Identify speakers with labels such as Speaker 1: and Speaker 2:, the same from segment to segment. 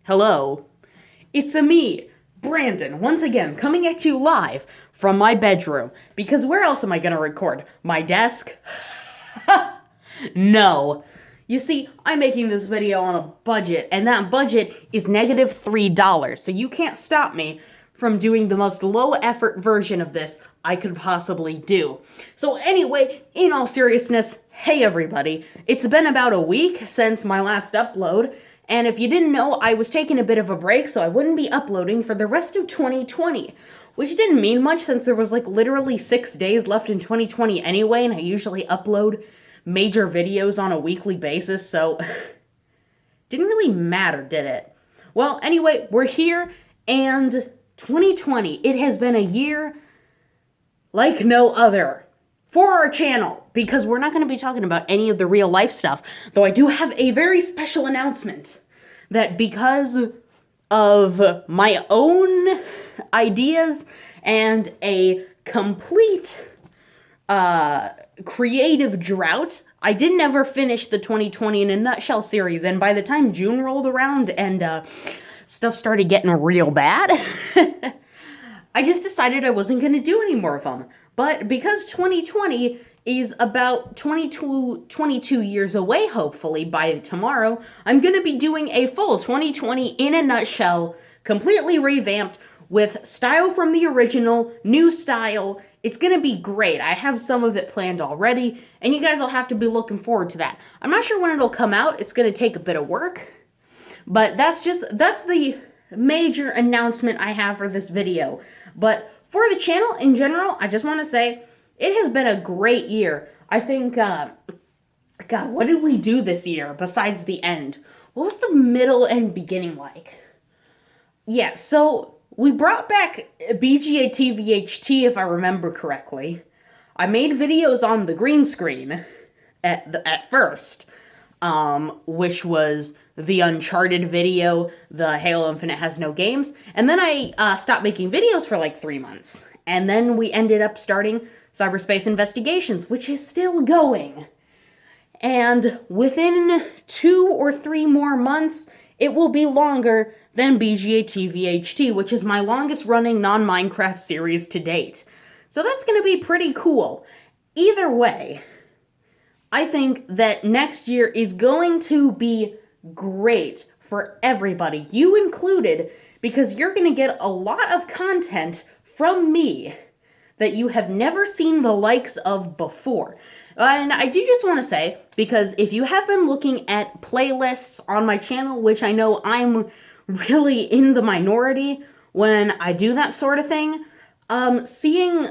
Speaker 1: Hello, it's me, Brandon, once again coming at you live from my bedroom. Because where else am I gonna record? My desk? No. You see, I'm making this video on a budget, and that budget is -$3, so you can't stop me from doing the most low-effort version of this I could possibly do. So anyway, in all seriousness, hey everybody, it's been about a week since my last upload, and if you didn't know, I was taking a bit of a break so I wouldn't be uploading for the rest of 2020. Which didn't mean much since there was like literally 6 days left in 2020 anyway, and I usually upload major videos on a weekly basis, so didn't really matter, did it? Well, anyway, we're here, and 2020, it has been a year like no other for our channel, because we're not going to be talking about any of the real life stuff, though I do have a very special announcement that because of my own ideas and a complete creative drought, I didn't ever finish the 2020 in a nutshell series, and by the time June rolled around and stuff started getting real bad, I just decided I wasn't going to do any more of them. But because 2020 is about 22 years away, hopefully, by tomorrow, I'm going to be doing a full 2020 in a nutshell, completely revamped, with style from the original, new style. It's going to be great. I have some of it planned already, and you guys will have to be looking forward to that. I'm not sure when it'll come out. It's going to take a bit of work, but that's the major announcement I have for this video. But for the channel in general, I just want to say it has been a great year. I think, God, what did we do this year besides the end? What was the middle and beginning like? Yeah, so we brought back BGA TVHT, if I remember correctly. I made videos on the green screen at first, which was the Uncharted video, the Halo Infinite has no games, and then I stopped making videos for like 3 months. And then we ended up starting Cyberspace Investigations, which is still going. And within 2 or 3 more months, it will be longer than BGA TVHT, which is my longest running non-Minecraft series to date. So that's going to be pretty cool. Either way, I think that next year is going to be great for everybody, you included, because you're going to get a lot of content from me that you have never seen the likes of before. And I do just want to say, because if you have been looking at playlists on my channel, which I know I'm really in the minority when I do that sort of thing, seeing,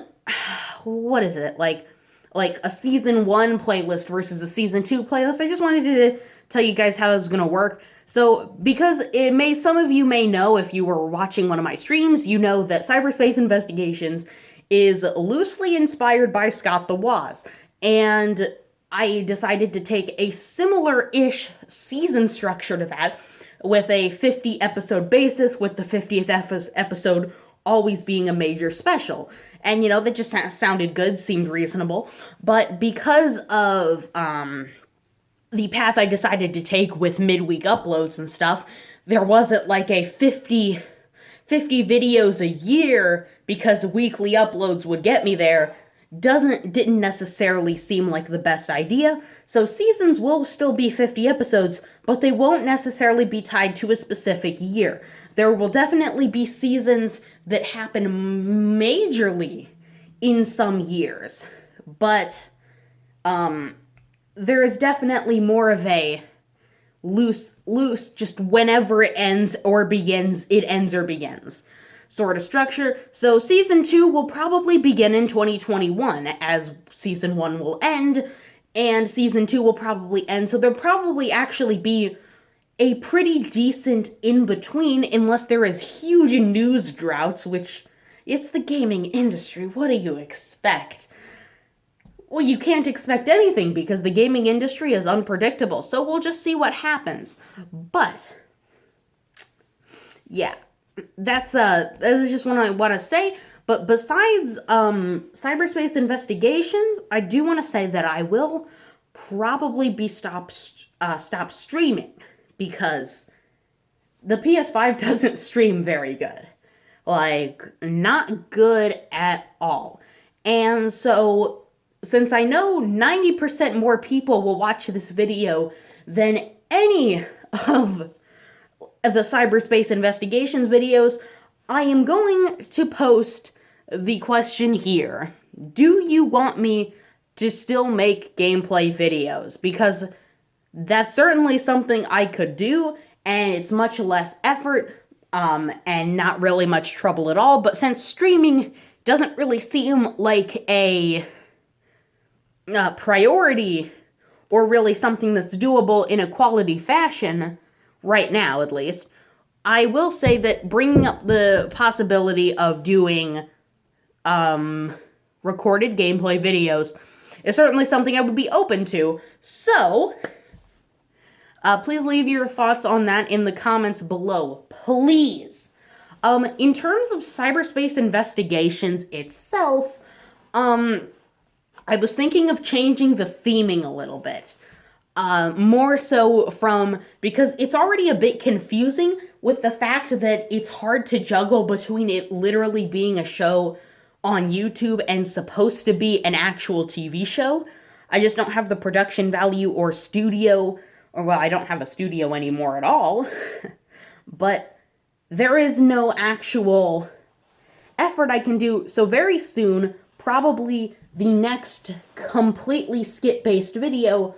Speaker 1: what is it, like a season 1 playlist versus a season 2 playlist, I just wanted to tell you guys how it was going to work. So, because some of you may know, if you were watching one of my streams, you know that Cyberspace Investigations is loosely inspired by Scott the Woz. And I decided to take a similar-ish season structure to that, with a 50-episode basis, with the 50th episode always being a major special. And, you know, that just sounded good, seemed reasonable. But because of the path I decided to take with midweek uploads and stuff, there wasn't like a 50 videos a year, because weekly uploads would get me there, didn't necessarily seem like the best idea. So seasons will still be 50 episodes, but they won't necessarily be tied to a specific year. There will definitely be seasons that happen majorly in some years, but there is definitely more of a loose, just whenever it ends or begins, it ends or begins sort of structure. So season 2 will probably begin in 2021, as season 1 will end, and season 2 will probably end. So there'll probably actually be a pretty decent in-between, unless there is huge news droughts, which, it's the gaming industry. What do you expect? Well, you can't expect anything, because the gaming industry is unpredictable, so we'll just see what happens. But yeah, that is just what I want to say. But besides Cyberspace Investigations, I do want to say that I will probably be stop streaming, because the PS5 doesn't stream very good. Like, not good at all. And so, since I know 90% more people will watch this video than any of the cyberspace investigations videos, I am going to post the question here. Do you want me to still make gameplay videos? Because that's certainly something I could do, and it's much less effort, and not really much trouble at all. But since streaming doesn't really seem like a priority, or really something that's doable in a quality fashion, right now at least, I will say that bringing up the possibility of doing recorded gameplay videos is certainly something I would be open to. So, please leave your thoughts on that in the comments below, please. In terms of cyberspace investigations itself, I was thinking of changing the theming a little bit. More so because it's already a bit confusing with the fact that it's hard to juggle between it literally being a show on YouTube and supposed to be an actual TV show. I just don't have the production value or studio, or well, I don't have a studio anymore at all, but there is no actual effort I can do. So very soon, probably the next completely skit-based video,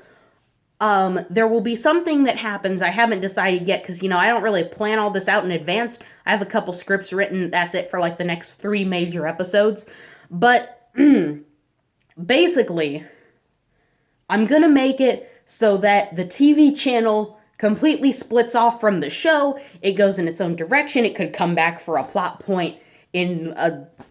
Speaker 1: there will be something that happens. I haven't decided yet because, I don't really plan all this out in advance. I have a couple scripts written. That's it for like the next 3 major episodes. But basically, I'm gonna make it so that the TV channel completely splits off from the show. It goes in its own direction. It could come back for a plot point in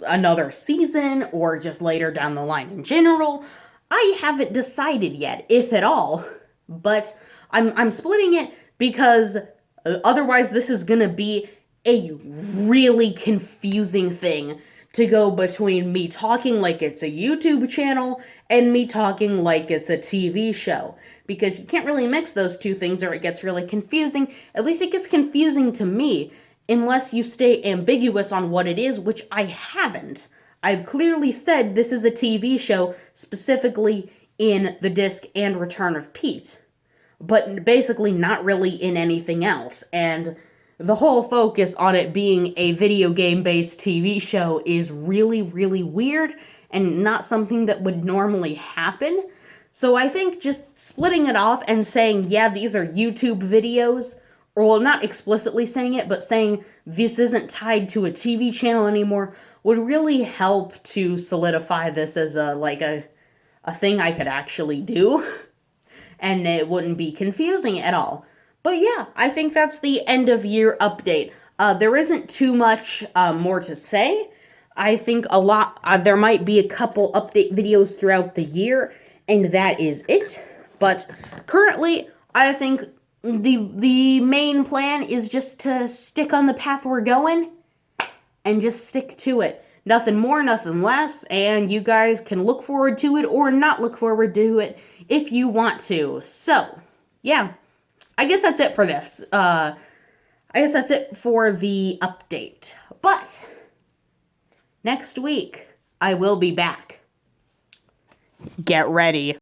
Speaker 1: another season or just later down the line in general. I haven't decided yet, if at all. But I'm splitting it because otherwise this is gonna be a really confusing thing to go between me talking like it's a YouTube channel and me talking like it's a TV show. Because you can't really mix those two things or it gets really confusing. At least it gets confusing to me, unless you stay ambiguous on what it is, which I haven't. I've clearly said this is a TV show, specifically in The Disc and Return of Pete, but basically not really in anything else. And the whole focus on it being a video game-based TV show is really, really weird and not something that would normally happen. So I think just splitting it off and saying, yeah, these are YouTube videos, or well, not explicitly saying it, but saying this isn't tied to a TV channel anymore, would really help to solidify this as a thing I could actually do, and it wouldn't be confusing at all. But yeah, I think that's the end of year update. There isn't too much more to say. I think there might be a couple update videos throughout the year, and that is it. But currently, I think the main plan is just to stick on the path we're going and just stick to it. Nothing more, nothing less, and you guys can look forward to it or not look forward to it if you want to. So, yeah, I guess that's it for this. I guess that's it for the update. But next week, I will be back. Get ready.